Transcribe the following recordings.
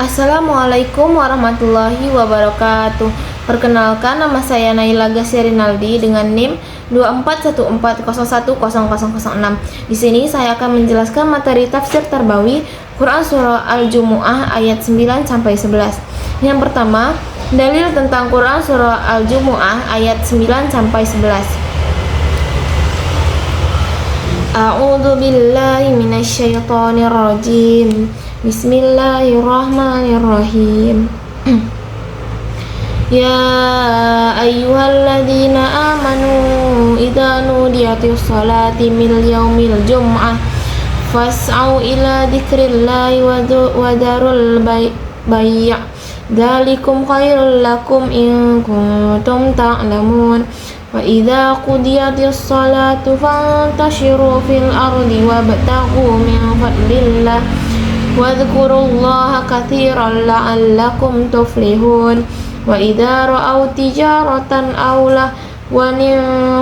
Assalamualaikum warahmatullahi wabarakatuh. Perkenalkan, nama saya Naila Gasya Rinaldi dengan NIM 2414010006. Di sini saya akan menjelaskan materi tafsir Tarbawi Quran Surah Al-Jumu'ah ayat 9 sampai 11. Yang pertama, dalil tentang Quran Surah Al-Jumu'ah ayat 9 sampai 11. A'udzu billahi minasyaitonir rajim. Bismillahirrahmanirrahim. Ya ayyuhalladzina amanu idza nudiyatis salati min yaumil jum'ah fas'au ila dzikrillahi wa darul bai'. Dzalikum khairul lakum in kuntum ta'lamun. Wa idza qudiyatis salatu fantashiru fil ardi wabtaghu min fadlillah wadhkurullaha katsiran la'allakum tuflihun. Wa idza ra'aw tijaratan aw lahwan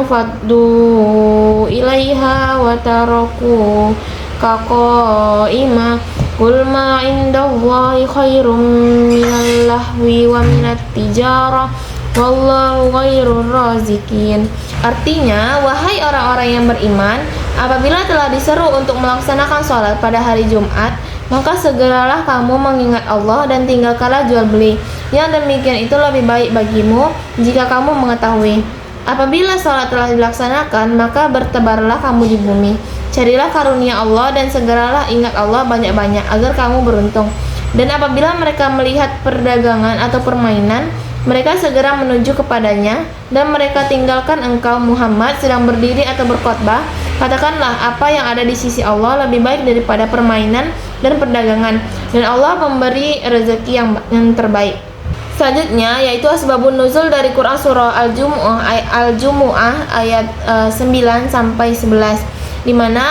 faddu ilaiha wa taraku qa'ima qul ma indallahi khairum minal lahwi wa minat tijarah wallahu khairur razikin. Artinya, wahai orang-orang yang beriman, apabila telah diseru untuk melaksanakan sholat pada hari Jumat, maka segeralah kamu mengingat Allah dan tinggalkanlah jual beli. Yang demikian itu lebih baik bagimu jika kamu mengetahui. Apabila sholat telah dilaksanakan, maka bertebarlah kamu di bumi. Carilah karunia Allah dan segeralah ingat Allah banyak-banyak agar kamu beruntung. Dan apabila mereka melihat perdagangan atau permainan, mereka segera menuju kepadanya, dan mereka tinggalkan engkau Muhammad sedang berdiri atau berkhotbah. Katakanlah, apa yang ada di sisi Allah lebih baik daripada permainan dan perdagangan, dan Allah memberi rezeki yang terbaik. Selanjutnya yaitu asbabun nuzul dari Quran surah Al-Jumu'ah ayat 9 sampai 11, di mana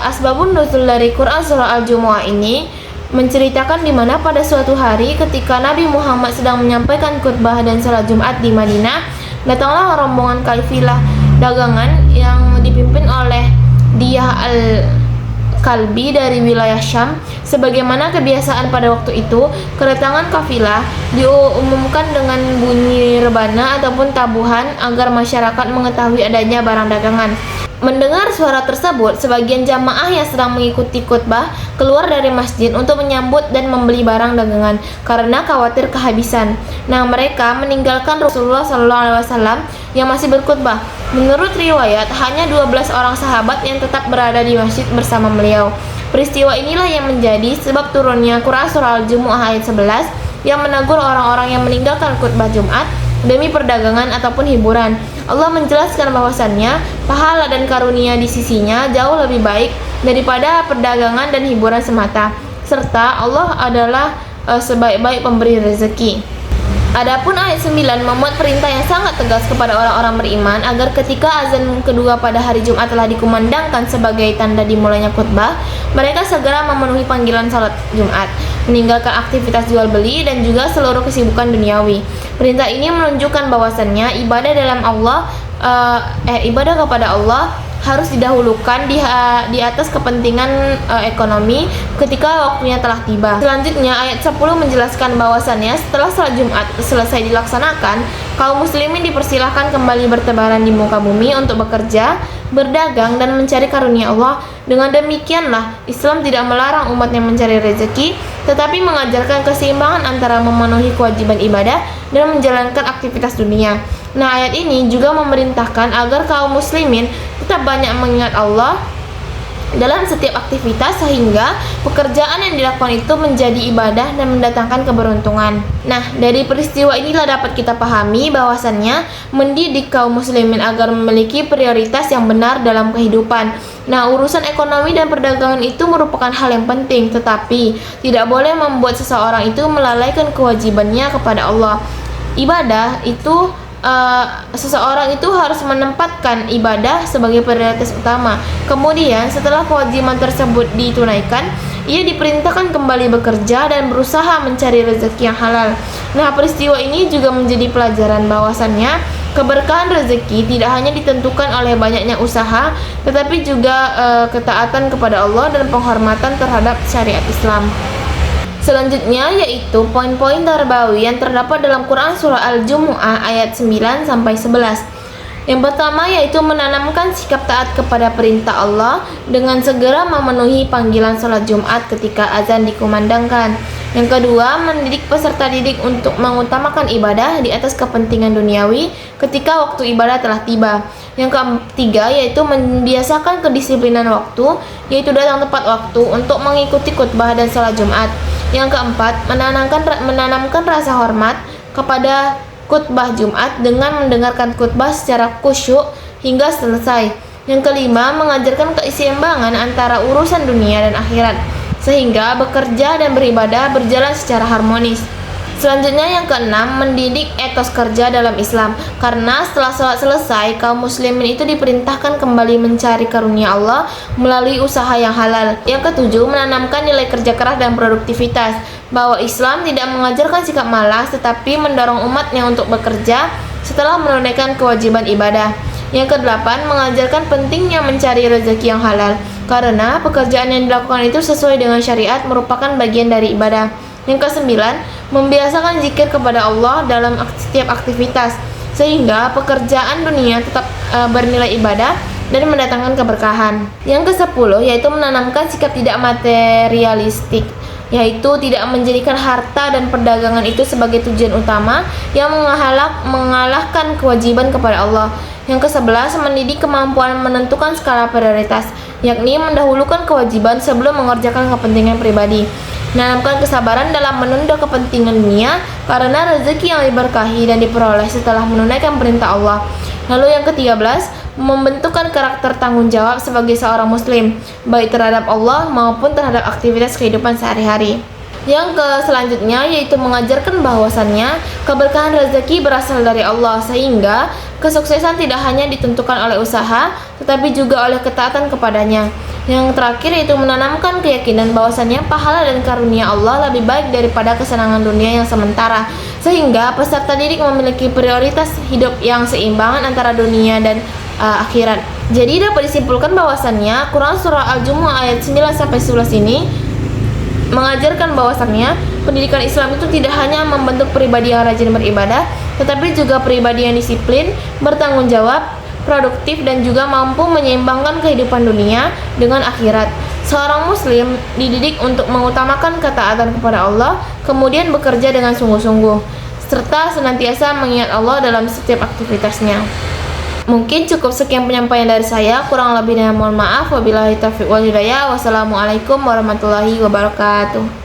asbabun nuzul dari Quran surah Al-Jumu'ah ini menceritakan di mana pada suatu hari ketika Nabi Muhammad sedang menyampaikan khutbah dan salat Jumat di Madinah, datanglah rombongan kafilah dagangan yang dipimpin oleh Diyah al-Kalbi dari wilayah Syam. Sebagaimana kebiasaan pada waktu itu, kedatangan kafilah diumumkan dengan bunyi rebana ataupun tabuhan agar masyarakat mengetahui adanya barang dagangan. Mendengar suara tersebut, sebagian jamaah yang sedang mengikuti khutbah keluar dari masjid untuk menyambut dan membeli barang dagangan karena khawatir kehabisan. Nah, mereka meninggalkan Rasulullah SAW yang masih berkhutbah. Menurut riwayat, hanya 12 orang sahabat yang tetap berada di masjid bersama beliau. Peristiwa inilah yang menjadi sebab turunnya Quran surah Al-Jumu'ah ayat 11 yang menegur orang-orang yang meninggalkan khutbah Jumat demi perdagangan ataupun hiburan. Allah menjelaskan bahwasannya pahala dan karunia di sisinya jauh lebih baik daripada perdagangan dan hiburan semata, serta Allah adalah sebaik-baik pemberi rezeki. Adapun ayat 9 memuat perintah yang sangat tegas kepada orang-orang beriman agar ketika azan kedua pada hari Jumat telah dikumandangkan sebagai tanda dimulainya khutbah, mereka segera memenuhi panggilan salat Jumat, meninggalkan aktivitas jual beli dan juga seluruh kesibukan duniawi. Perintah ini menunjukkan bahwasannya ibadah kepada Allah harus didahulukan di atas kepentingan ekonomi ketika waktunya telah tiba. Selanjutnya ayat 10 menjelaskan bahwasannya setelah salat Jumat selesai dilaksanakan, kaum muslimin dipersilahkan kembali bertebaran di muka bumi untuk bekerja, berdagang dan mencari karunia Allah. Dengan demikianlah Islam tidak melarang umatnya mencari rezeki, tetapi mengajarkan keseimbangan antara memenuhi kewajiban ibadah dan menjalankan aktivitas dunia. Nah, ayat ini juga memerintahkan agar kaum muslimin tetap banyak mengingat Allah dalam setiap aktivitas sehingga pekerjaan yang dilakukan itu menjadi ibadah dan mendatangkan keberuntungan. Nah, dari peristiwa inilah dapat kita pahami bahwasannya mendidik kaum muslimin agar memiliki prioritas yang benar dalam kehidupan. Nah, urusan ekonomi dan perdagangan itu merupakan hal yang penting, tetapi tidak boleh membuat seseorang itu melalaikan kewajibannya kepada Allah. Ibadah itu seseorang itu harus menempatkan ibadah sebagai prioritas utama. Kemudian setelah kewajiban tersebut ditunaikan, ia diperintahkan kembali bekerja dan berusaha mencari rezeki yang halal. Nah, peristiwa ini juga menjadi pelajaran bahwasannya keberkahan rezeki tidak hanya ditentukan oleh banyaknya usaha, tetapi juga ketaatan kepada Allah dan penghormatan terhadap syariat Islam. Selanjutnya yaitu poin-poin tarbawi yang terdapat dalam Quran surah Al-Jumu'ah ayat 9 sampai 11. Yang pertama yaitu menanamkan sikap taat kepada perintah Allah dengan segera memenuhi panggilan sholat Jumat ketika azan dikumandangkan. Yang kedua, mendidik peserta didik untuk mengutamakan ibadah di atas kepentingan duniawi ketika waktu ibadah telah tiba. Yang ketiga yaitu membiasakan kedisiplinan waktu, yaitu datang tepat waktu untuk mengikuti khutbah dan sholat Jumat. Yang keempat, menanamkan rasa hormat kepada khutbah Jumat dengan mendengarkan khutbah secara khusyuk hingga selesai. Yang kelima, mengajarkan keseimbangan antara urusan dunia dan akhirat, sehingga bekerja dan beribadah berjalan secara harmonis. Selanjutnya yang keenam, mendidik etos kerja dalam Islam, karena setelah sholat selesai, kaum muslimin itu diperintahkan kembali mencari karunia Allah melalui usaha yang halal. Yang ketujuh, menanamkan nilai kerja keras dan produktivitas, bahwa Islam tidak mengajarkan sikap malas tetapi mendorong umatnya untuk bekerja setelah menunaikan kewajiban ibadah. Yang kedelapan, mengajarkan pentingnya mencari rezeki yang halal, karena pekerjaan yang dilakukan itu sesuai dengan syariat merupakan bagian dari ibadah. Yang kesembilan, membiasakan zikir kepada Allah dalam setiap aktivitas, sehingga pekerjaan dunia tetap bernilai ibadah dan mendatangkan keberkahan. Yang kesepuluh yaitu menanamkan sikap tidak materialistik, yaitu tidak menjadikan harta dan perdagangan itu sebagai tujuan utama yang mengalahkan kewajiban kepada Allah. Yang ke-11, mendidik kemampuan menentukan skala prioritas, yakni mendahulukan kewajiban sebelum mengerjakan kepentingan pribadi. Menanamkan kesabaran dalam menunda kepentingan dunia, karena rezeki yang diberkahi dan diperoleh setelah menunaikan perintah Allah. Lalu yang ke-13, membentukkan karakter tanggung jawab sebagai seorang muslim, baik terhadap Allah maupun terhadap aktivitas kehidupan sehari-hari. Yang selanjutnya yaitu mengajarkan bahwasannya keberkahan rezeki berasal dari Allah, sehingga kesuksesan tidak hanya ditentukan oleh usaha tetapi juga oleh ketaatan kepadanya. Yang terakhir yaitu menanamkan keyakinan bahwasannya pahala dan karunia Allah lebih baik daripada kesenangan dunia yang sementara, sehingga peserta didik memiliki prioritas hidup yang seimbangan antara dunia dan akhirat. Jadi dapat disimpulkan bahwasannya Quran surah Al-Jumu'ah ayat 9 sampai 11 ini mengajarkan bahwasannya pendidikan Islam itu tidak hanya membentuk pribadi yang rajin beribadah, tetapi juga pribadi yang disiplin, bertanggung jawab, produktif, dan juga mampu menyeimbangkan kehidupan dunia dengan akhirat. Seorang muslim dididik untuk mengutamakan ketaatan kepada Allah, kemudian bekerja dengan sungguh-sungguh, serta senantiasa mengingat Allah dalam setiap aktivitasnya. Mungkin cukup sekian penyampaian dari saya, kurang lebihnya mohon maaf. Wabillahi taufiq wal hidayah. Wassalamualaikum warahmatullahi wabarakatuh.